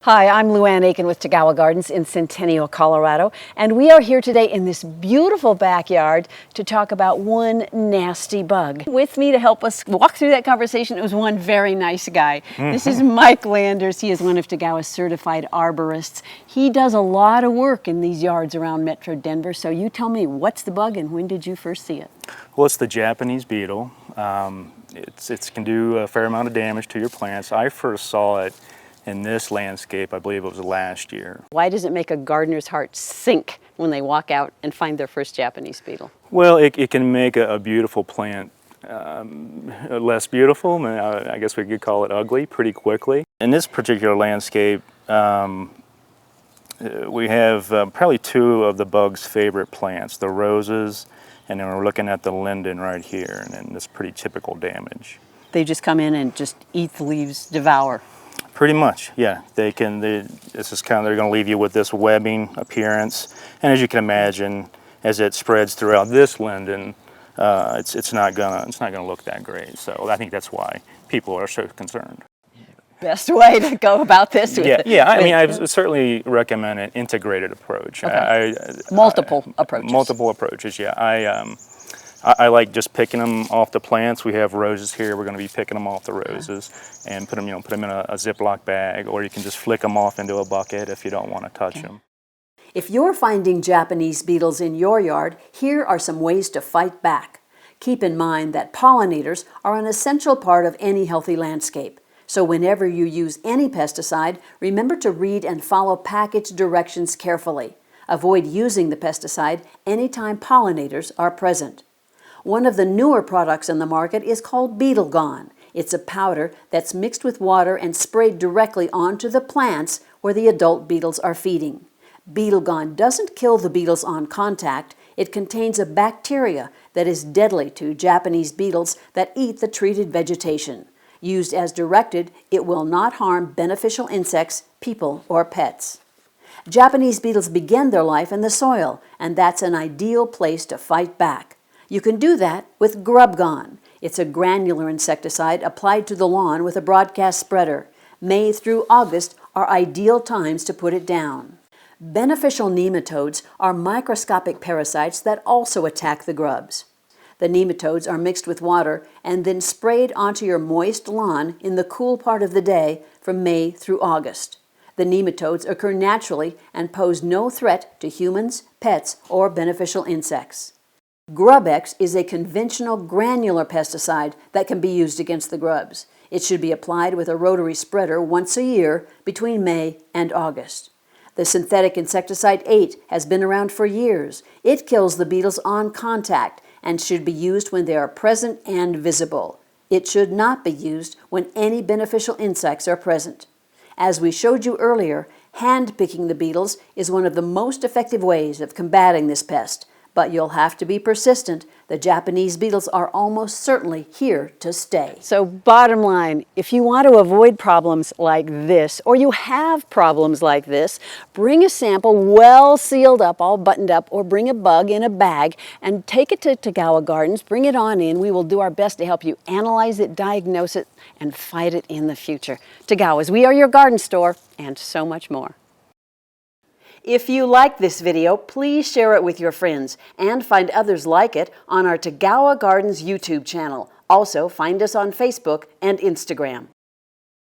Hi, I'm Luan Akin with Tagawa Gardens in Centennial, Colorado, and we are here today in this beautiful backyard to talk about one nasty bug. With me to help us walk through that conversation was one very nice guy. This is Mike Landers. He is one of Tagawa's certified arborists. He does a lot of work in these yards around Metro Denver, so you tell me, what's the bug and when did you first see it? Well, it's the Japanese beetle. It can do a fair amount of damage to your plants. I first saw it in this landscape, I believe it was last year. Why does it make a gardener's heart sink when they walk out and find their first Japanese beetle? Well, it can make a beautiful plant less beautiful. I guess we could call it ugly pretty quickly. In this particular landscape, we have probably two of the bug's favorite plants, the roses, and then we're looking at the linden right here, and then this pretty typical damage. They just come in and just eat the leaves, devour. Pretty much, yeah. They're going to leave you with this webbing appearance, and as you can imagine, as it spreads throughout this linden, it's not gonna look that great. So I think that's why people are so concerned. Best way to go about this? I certainly recommend an integrated approach. Okay. Multiple approaches. Multiple approaches, yeah. I like just picking them off the plants. We have roses here. We're going to be picking them off the roses and put them in a Ziploc bag, or you can just flick them off into a bucket if you don't want to touch them. If you're finding Japanese beetles in your yard, here are some ways to fight back. Keep in mind that pollinators are an essential part of any healthy landscape. So whenever you use any pesticide, remember to read and follow package directions carefully. Avoid using the pesticide anytime pollinators are present. One of the newer products in the market is called Beetle Gone. It's a powder that's mixed with water and sprayed directly onto the plants where the adult beetles are feeding. Beetle Gone doesn't kill the beetles on contact. It contains a bacteria that is deadly to Japanese beetles that eat the treated vegetation. Used as directed, it will not harm beneficial insects, people, or pets. Japanese beetles begin their life in the soil, and that's an ideal place to fight back. You can do that with Grub Gone. It's a granular insecticide applied to the lawn with a broadcast spreader. May through August are ideal times to put it down. Beneficial nematodes are microscopic parasites that also attack the grubs. The nematodes are mixed with water and then sprayed onto your moist lawn in the cool part of the day from May through August. The nematodes occur naturally and pose no threat to humans, pets, or beneficial insects. GrubX is a conventional granular pesticide that can be used against the grubs. It should be applied with a rotary spreader once a year between May and August. The synthetic insecticide 8 has been around for years. It kills the beetles on contact and should be used when they are present and visible. It should not be used when any beneficial insects are present. As we showed you earlier, hand-picking the beetles is one of the most effective ways of combating this pest. But you'll have to be persistent. The Japanese beetles are almost certainly here to stay. So bottom line, if you want to avoid problems like this, or you have problems like this, bring a sample well sealed up, all buttoned up, or bring a bug in a bag and take it to Tagawa Gardens, bring it on in. We will do our best to help you analyze it, diagnose it, and fight it in the future. Tagawa's, we are your garden store, and so much more. If you like this video, please share it with your friends and find others like it on our Tagawa Gardens YouTube channel. Also, find us on Facebook and Instagram.